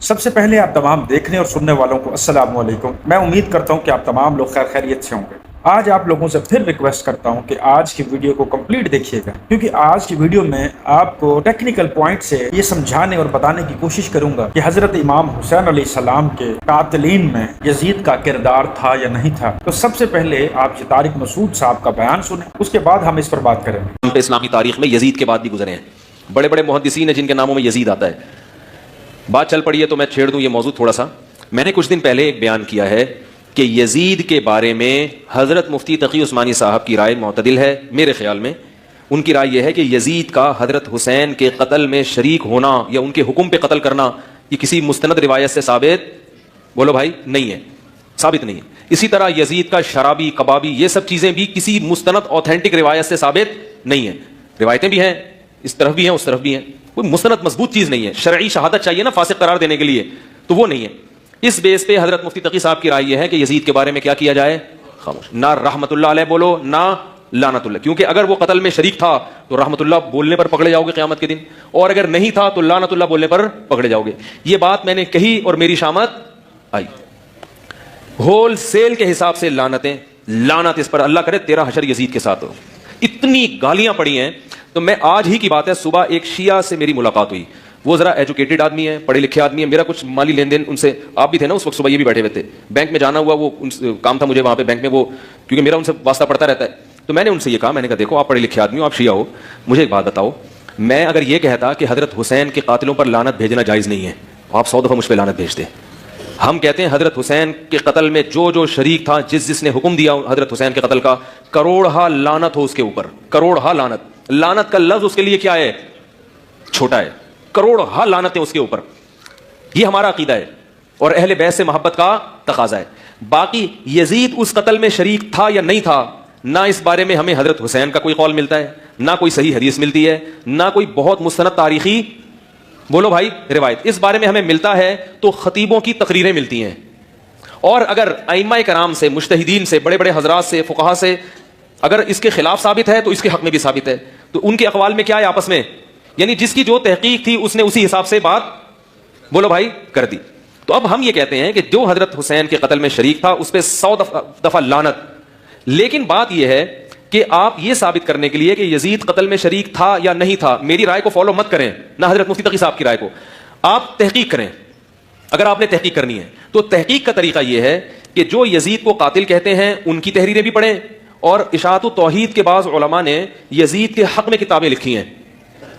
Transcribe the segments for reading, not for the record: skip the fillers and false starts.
सबसे पहले आप तमाम देखने और सुनने वालों को अस्सलाम वालेकुम। मैं उम्मीद करता हूं कि आप तमाम लोग खैर खैरियत से होंगे। आज आप लोगों से फिर रिक्वेस्ट करता हूं कि आज की वीडियो को कंप्लीट देखिएगा, क्योंकि आज की वीडियो में आपको टेक्निकल पॉइंट से ये समझाने और बताने की कोशिश करूंगा कि हजरत इमाम हुसैन अलैहिस्सलाम के कातिलीन में यजीद का किरदार था या नहीं था। तो सबसे पहले आप ये तारिक मसूद साहब का बयान सुने, उसके बाद हम इस पर बात करेंगे। इस्लामी तारीख में यजीद के बाद भी गुजरे हैं, बड़े बड़े मुहद्दिसीन हैं जिनके नामों में यजीद आता है। बात चल पड़ी है तो मैं छेड़ दूं ये मौजू थोड़ा सा। मैंने कुछ दिन पहले एक बयान किया है कि यजीद के बारे में हज़रत मुफ्ती तकी उस्मानी साहब की राय मुतदिल है। मेरे ख्याल में उनकी राय यह है कि यजीद का हज़रत हुसैन के कत्ल में शरीक होना या उनके हुक्म पे कत्ल करना ये किसी मुस्तनद रिवायत से साबित, बोलो भाई, नहीं है, साबित नहीं है। इसी तरह यजीद का शराबी कबाबी ये सब चीज़ें भी किसी मुस्तनद ऑथेंटिक रिवायत से साबित नहीं है। रिवायतें भी हैं, इस तरफ भी हैं उस तरफ भी हैं, कोई मुस्तनद मजबूत चीज़ नहीं है। शरई शहादत चाहिए ना फासिक करार देने के लिए, तो वो नहीं है। इस बेस पे हजरत मुफ्ती तकी साहब की राय यह है कि यजीद के बारे में क्या किया जाए, खामोश, ना रहमतुल्लाह अलैह बोलो ना लानतुल्लाह, क्योंकि अगर वो कत्ल में शरीक था तो रहमतुल्लाह बोलने पर पकड़े जाओगे क़यामत के दिन, और अगर नहीं था तो लानतुल्लाह बोलने पर पकड़े जाओगे। ये बात मैंने कही और मेरी शामत आई। होल सेल के हिसाब से लानतें, लानत इस पर, अल्लाह करे तेरा हशर यजीद के साथ हो। इतनी गालियां पड़ी हैं। तो मैं आज ही की बात है, सुबह एक शिया से मेरी मुलाकात हुई। वो जरा एजुकेटेड आदमी है, पढ़े लिखे आदमी है। मेरा कुछ माली लेन देन उनसे, आप भी थे ना उस वक्त, सुबह ये भी बैठे हुए थे। बैंक में जाना हुआ, वो काम था मुझे वहां पे बैंक में, वो क्योंकि मेरा उनसे वास्ता पड़ता रहता है। तो मैंने उनसे ये कहा, मैंने कहा देखो आप पढ़े लिखे आदमी हो, आप शिया हो, मुझे एक बात बताओ, मैं अगर ये कहता कि हजरत हुसैन के कातिलों पर लानत भेजना जायज़ नहीं है, आप 100 दफ़ा मुझ पर लानत भेजते। हम कहते हैं हजरत हुसैन के कत्ल में जो जो शरीक था, जिसने हुक्म दिया हजरत हुसैन के कत्ल का, करोड़हा लानत हो उसके ऊपर, करोड़हा लानत। लानत का लफ्ज उसके लिए क्या है, छोटा है, करोड़हा लानत है उसके ऊपर। ये हमारा अकीदा है और अहले बैत से मोहब्बत का तकाजा है। बाकी यजीद उस कत्ल में शरीक था या नहीं था, ना इस बारे में हमें हजरत हुसैन का कोई कौल मिलता है, ना कोई सही हदीस मिलती है, ना कोई बहुत मुस्तनद तारीखी, बोलो भाई, रिवायत। इस बारे में हमें मिलता है तो खतीबों की तकरीरें मिलती हैं, और अगर अइम्मा कराम से, मुज्तहिदीन से, बड़े बड़े हजरात से, फुक़हा से अगर इसके खिलाफ साबित है तो इसके हक में भी साबित है। तो उनके अक़वाल में क्या है आपस में, यानी जिसकी जो तहकीक थी उसने उसी हिसाब से बात, बोलो भाई, कर दी। तो अब हम ये कहते हैं कि जो हजरत हुसैन के कत्ल में शरीक था उस पर 100 दफा लानत। लेकिन बात यह है कि आप ये साबित करने के लिए कि यजीद कत्ल में शरीक था या नहीं था, मेरी राय को फॉलो मत करें, ना हजरत मुफ्ती तकी साहब की राय को, आप तहकीक करें। अगर आपने तहकीक करनी है तो तहकीक का तरीका यह है कि जो यजीद को कातिल कहते हैं उनकी तहरीरें भी पढ़ें, और इशाअत तौहीद के बाज़ उलमा ने यजीद के हक में किताबें लिखी हैं।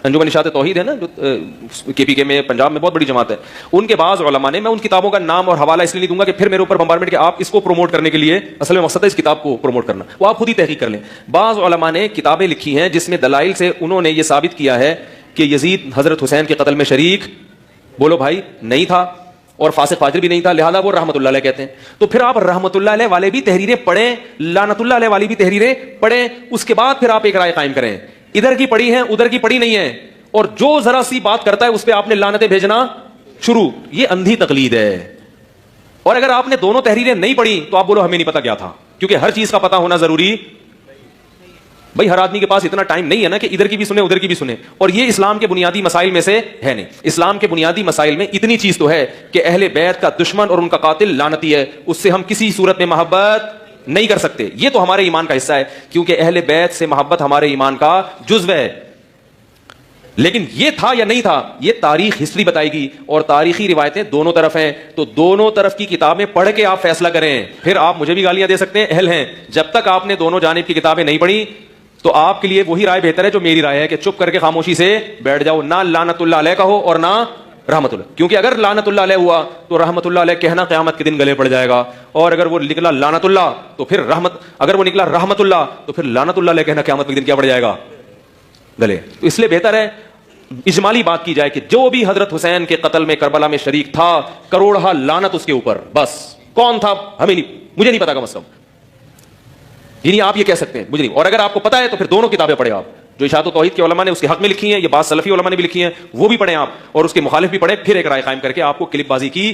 अंजुमन इशाअत तौहीद है ना, जो KPK में, पंजाब में बहुत बड़ी जमात है, उनके बाज़ उलमा ने, मैं उन किताबों का नाम और हवाला इसलिए नहीं दूंगा कि फिर मेरे ऊपर बम्बारमेंट कि आप इसको प्रमोट करने के लिए, असल में मकसद है इस किताब को प्रमोट करना, वो आप खुद ही तहकीक कर लें। बाज़ उलमा ने किताबें लिखी हैं जिसमें दलाइल से उन्होंने ये साबित किया है कि यजीद हजरत हुसैन के कत्ल में शरीक, बोलो भाई, नहीं था, और फासिक फाजिर भी नहीं था, लिहाजा वो रहमतुल्लाह अलैह कहते हैं। तो फिर आप रहमतुल्लाह अलैह वाले भी तहरीरें पढ़ें, लानतुल्लाह अलैह वाली भी तहरीरें पढ़ें, उसके बाद फिर आप एक राय कायम करें। इधर की पढ़ी है, उधर की पढ़ी नहीं है, और जो जरा सी बात करता है उस पर आपने लानतें भेजना शुरू, ये अंधी तकलीद है। और अगर आपने दोनों तहरीरें नहीं पढ़ी तो आप बोलो हमें नहीं पता क्या था, क्योंकि हर चीज का पता होना जरूरी, भाई हर आदमी के पास इतना टाइम नहीं है ना कि इधर की भी सुने उधर की भी सुने। और ये इस्लाम के बुनियादी मसाइल में से है नहीं। इस्लाम के बुनियादी मसाइल में इतनी चीज तो है कि अहले बैत का दुश्मन और उनका कातिल लानती है, उससे हम किसी सूरत में मोहब्बत नहीं कर सकते। ये तो हमारे ईमान का हिस्सा है, क्योंकि अहले बैत से मोहब्बत हमारे ईमान का जुज़्व है। लेकिन ये था या नहीं था, ये तारीख, हिस्ट्री बताएगी, और तारीखी रिवायतें दोनों तरफ हैं। तो दोनों तरफ की किताबें पढ़ के आप फैसला करें। फिर आप मुझे भी गालियां दे सकते हैं, अहल हैं। जब तक आपने दोनों जानिब की किताबें नहीं पढ़ी तो आपके लिए वही राय बेहतर है जो मेरी राय है, कि चुप करके खामोशी से बैठ जाओ, ना लानतुल्लाह अलैह कहो और ना रहमतुल्लाह। क्योंकि अगर लानतुल्लाह अलैह हुआ तो रहमतुल्लाह अलैह कहना क़यामत के दिन गले पड़ जाएगा, और अगर वो निकला लानतुल्लाह तो फिर रहमत, अगर वो निकला रहमतुल्लाह तो फिर लानतुल्लाह अलैह कहना क़यामत के दिन क्या पड़ जाएगा, गले। तो इसलिए बेहतर है इजमाली बात की जाए कि जो भी हजरत हुसैन के कत्ल में, करबला में शरीक था, करोड़हा लानत उसके ऊपर। बस कौन था हमें नहीं, मुझे नहीं पता, कम से कम यानी आप ये कह सकते हैं, मुझे नहीं। और अगर आपको पता है तो फिर दोनों किताबें पढ़े आप, जो इशाअत तौहीद के उलमा ने उसके हक में लिखी हैं, ये बात सलफी उलमा ने भी लिखी हैं, वो भी पढ़ें आप, और उसके मुखालिफ भी पढ़ें, फिर एक राय कायम करके आपको क्लिपबाजी की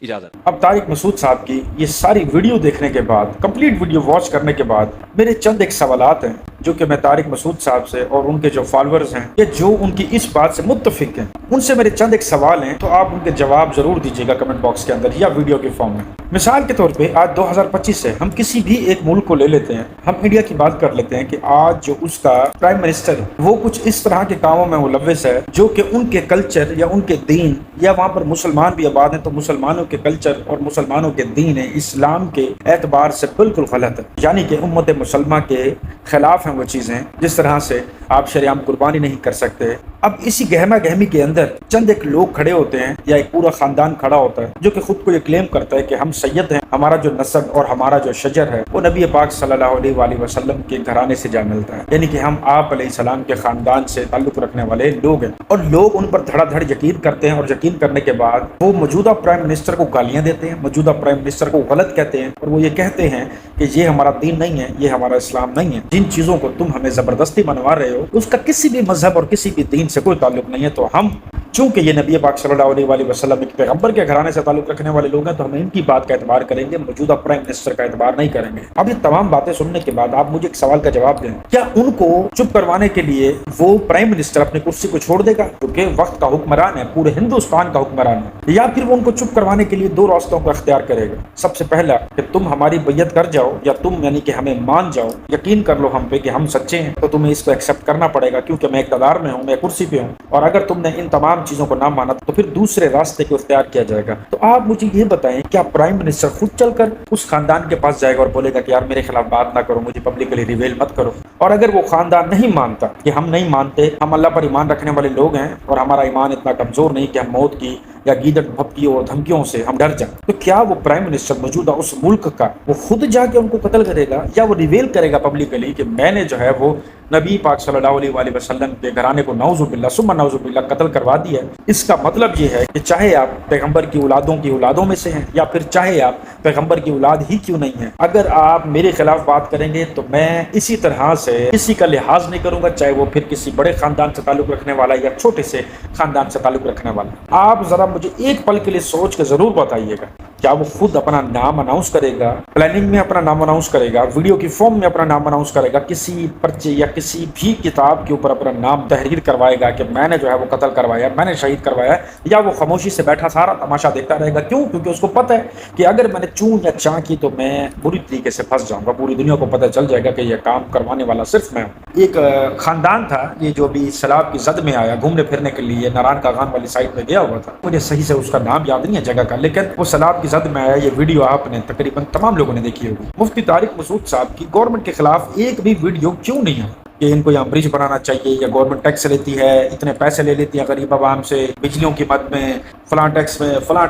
इजाजत। अब तारिक मसूद साहब की ये सारी वीडियो देखने के बाद, कंप्लीट वीडियो वॉच करने के बाद, मेरे चंद एक सवालात हैं جو کہ میں طارق مسعود صاحب سے اور ان کے جو فالورز ہیں یہ جو ان کی اس بات سے متفق ہیں، ان سے میرے چند ایک سوال ہیں، تو آپ ان کے جواب ضرور دیجیے گا کمنٹ باکس کے اندر یا ویڈیو کے فارم میں۔ مثال کے طور پہ آج 2025 ہے، ہم کسی بھی ایک ملک کو لے لیتے ہیں، ہم انڈیا کی بات کر لیتے ہیں کہ آج جو اس کا پرائم منسٹر ہے وہ کچھ اس طرح کے کاموں میں ملوث ہے جو کہ ان کے کلچر یا ان کے دین، یا وہاں پر مسلمان بھی آباد ہیں تو مسلمانوں کے کلچر اور مسلمانوں کے دین اسلام کے اعتبار سے بالکل غلط ہے، یعنی کہ امت مسلمہ کے خلاف ہیں وہ چیزیں، جس طرح سے آپ شریعام قربانی نہیں کر سکتے۔ اب اسی گہما گہمی کے اندر چند ایک لوگ کھڑے ہوتے ہیں یا ایک پورا خاندان کھڑا ہوتا ہے جو کہ خود کو یہ کلیم کرتا ہے کہ ہم سید ہیں، ہمارا جو نسب اور ہمارا جو شجر ہے وہ نبی پاک صلی اللہ علیہ وآلہ وسلم کے گھرانے سے جا ملتا ہے، یعنی کہ ہم آپ علیہ السلام کے خاندان سے تعلق رکھنے والے لوگ ہیں، اور لوگ ان پر دھڑا دھڑ یقین کرتے ہیں، اور یقین کرنے کے بعد وہ موجودہ پرائم منسٹر کو گالیاں دیتے ہیں، موجودہ پرائم منسٹر کو غلط کہتے ہیں، اور وہ یہ کہتے ہیں کہ یہ ہمارا دین نہیں ہے، یہ ہمارا اسلام نہیں ہے، جن چیزوں کو تم ہمیں زبردستی منوا رہے ہو اس کا کسی بھی مذہب اور کسی بھی دین سے کوئی تعلق نہیں ہے۔ تو ہم چونکہ یہ نبی پاک صلی اللہ علیہ وآلہ وسلم ایک پیغمبر کے گھرانے سے تعلق رکھنے والے لوگ ہیں تو ہم ان کی بات کا اعتبار کریں گے، موجودہ پرائم منسٹر کا اعتبار نہیں کریں گے۔ اب یہ تمام باتیں سننے کے بعد آپ مجھے ایک سوال کا جواب دیں، کیا ان کو چپ کروانے کے لیے وہ پرائم منسٹر اپنی کرسی کو چھوڑ دے گا کیونکہ وقت کا حکمران ہے، پورے ہندوستان کا حکمران ہے، یا پھر وہ ان کو چپ کروانے کے لیے دو راستوں کو اختیار کرے گا؟ سب سے پہلا کہ تم ہماری بیعت کر جاؤ، یا تم یعنی کہ ہمیں مان جاؤ، یقین کر لو ہم پہ کہ ہم سچے ہیں، تو تمہیں اس کو ایکسیپٹ کرنا پڑے گا کیونکہ میں اقتدار میں ہوں، میں کرسی پہ ہوں، اور اگر تم نے ان تمام چیزوں کو نہ مانا تو پھر دوسرے راستے کو اختیار کیا جائے گا۔ تو آپ مجھے یہ بتائیں، کیا پرائم منسٹر خود چل کر اس خاندان کے پاس جائے گا اور بولے گا کہ یار میرے خلاف بات نہ کرو، مجھے پبلکلی ریویل مت کرو؟ اور اگر وہ خاندان نہیں مانتا کہ ہم نہیں مانتے، ہم اللہ پر ایمان رکھنے والے لوگ ہیں اور ہمارا ایمان اتنا کمزور نہیں کہ ہم موت کی یا گیدڑ بھپکیوں اور دھمکیوں سے ہم ڈر جائیں، تو کیا وہ پرائم منسٹر موجودہ اس ملک کا وہ خود جا کے ان کو قتل کرے گا، یا وہ ریویل کرے گا پبلکلی کہ میں نے جو ہے وہ نبی پاک صلی اللہ علیہ وآلہ وسلم کے گھرانے کو نعوذ باللہ ثم نعوذ باللہ قتل کروا دیا ہے؟ اس کا مطلب یہ ہے کہ چاہے آپ پیغمبر کی اولادوں میں سے ہیں، یا پھر چاہے آپ پیغمبر کی اولاد ہی کیوں نہیں ہیں، اگر آپ میرے خلاف بات کریں گے تو میں اسی طرح سے کسی کا لحاظ نہیں کروں گا، چاہے وہ پھر کسی بڑے خاندان سے تعلق رکھنے والا یا چھوٹے سے خاندان سے تعلق رکھنے والا۔ آپ ذرا مجھے ایک پل کے لیے سوچ کے ضرور بتائیے گا، کیا وہ خود اپنا نام اناؤنس کرے گا، پلاننگ میں اپنا نام اناؤنس کرے گا، ویڈیو کی فارم میں اپنا نام اناؤنس کرے گا، کسی پرچے یا کسی بھی کتاب کے اوپر اپنا نام تحریر کروائے گا کہ میں نے جو ہے وہ قتل کروایا، میں نے شہید کروایا، یا وہ خاموشی سے بیٹھا سارا تماشا دیکھتا رہے گا؟ کیوں؟ کیونکہ اس کو پتہ ہے کہ اگر میں نے چون یا چاں کی تو میں بری طریقے سے پھنس جاؤں گا، پوری دنیا کو پتہ چل جائے گا کہ یہ کام کروانے والا صرف میں ہوں۔ ایک خاندان تھا یہ جو بھی سیلاب کی زد میں آیا گھومنے پھرنے کے لیے، ناران کا غان والی سائٹ میں گیا ہوا تھا، مجھے صحیح سے اس کا نام یاد نہیں ہے جگہ کا، لیکن وہ سیلاب کی زد میں آیا۔ یہ ویڈیو آپ نے تقریباً تمام لوگوں نے دیکھی ہوگی۔ مفتی طارق مسعود صاحب کی گورنمنٹ کے خلاف ایک بھی ویڈیو کیوں نہیں ہے کہ ان کو یہاں برج بنانا چاہیے، یا گورنمنٹ ٹیکس لیتی ہے، اتنے پیسے لے لیتی ہے غریب عوام سے، بجلیوں کی مد میں فلاں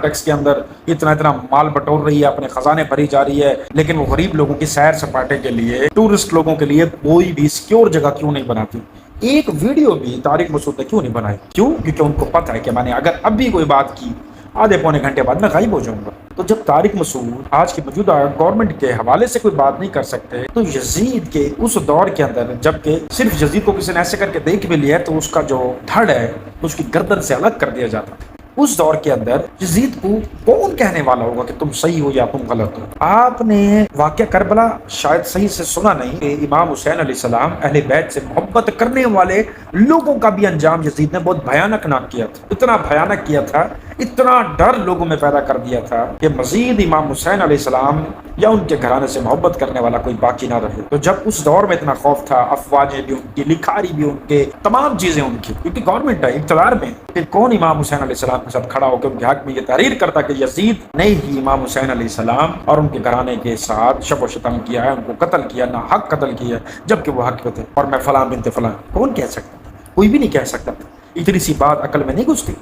ٹیکس کے اندر اتنا مال بٹور رہی ہے، اپنے خزانے بھری جا رہی ہے، لیکن وہ غریب لوگوں کی سیر سپاٹے کے لیے، ٹورسٹ لوگوں کے لیے کوئی بھی سیکیور جگہ کیوں نہیں بناتی؟ ایک ویڈیو بھی طارق مسعود نے کیوں نہیں بنائی؟ کیوں؟ کیونکہ ان کو پتہ ہے کہ میں نے اگر اب بھی کوئی بات کی آدھے پونے گھنٹے بعد میں غائب ہو جاؤں گا۔ تو جب طارق مسعود آج کی موجودہ گورنمنٹ کے حوالے سے کوئی بات نہیں کر سکتے، تو یزید کے اس دور کے اندر جبکہ صرف یزید کو کسی نے ایسے کر کے دیکھ بھی لیا ہے تو اس کا جو دھڑ ہے اس کی گردن سے الگ کر دیا جاتا ہے۔ اس دور کے اندر یزید کو کون کہنے والا ہوگا کہ تم صحیح ہو یا تم غلط ہو؟ آپ نے واقعہ کربلا شاید صحیح سے سنا نہیں کہ امام حسین علیہ السلام اہل بیت سے محبت کرنے والے لوگوں کا بھی انجام یزید نے بہت بھیانک نام کیا تھا، اتنا بھیانک کیا تھا، اتنا ڈر لوگوں میں پیدا کر دیا تھا کہ مزید امام حسین علیہ السلام یا ان کے گھرانے سے محبت کرنے والا کوئی باقی نہ رہے۔ تو جب اس دور میں اتنا خوف تھا، افواجیں بھی ان کی، لکھاری بھی ان کے، تمام چیزیں ان کی، کیونکہ گورنمنٹ ہے اقتدار میں، پھر کون امام حسین علیہ السلام کے ساتھ کھڑا ہو کے ان کے حق میں یہ تحریر کرتا کہ یزید نے ہی امام حسین علیہ السلام اور ان کے گھرانے کے ساتھ شب و شتم کیا ہے، ان کو قتل کیا، نہ حق قتل کیا، جبکہ وہ حق پہ تھے، اور میں فلاں بنت فلاں؟ کون کہہ سکتا؟ کوئی بھی نہیں کہہ سکتا۔ اتنی سی بات عقل میں نہیں گھستی۔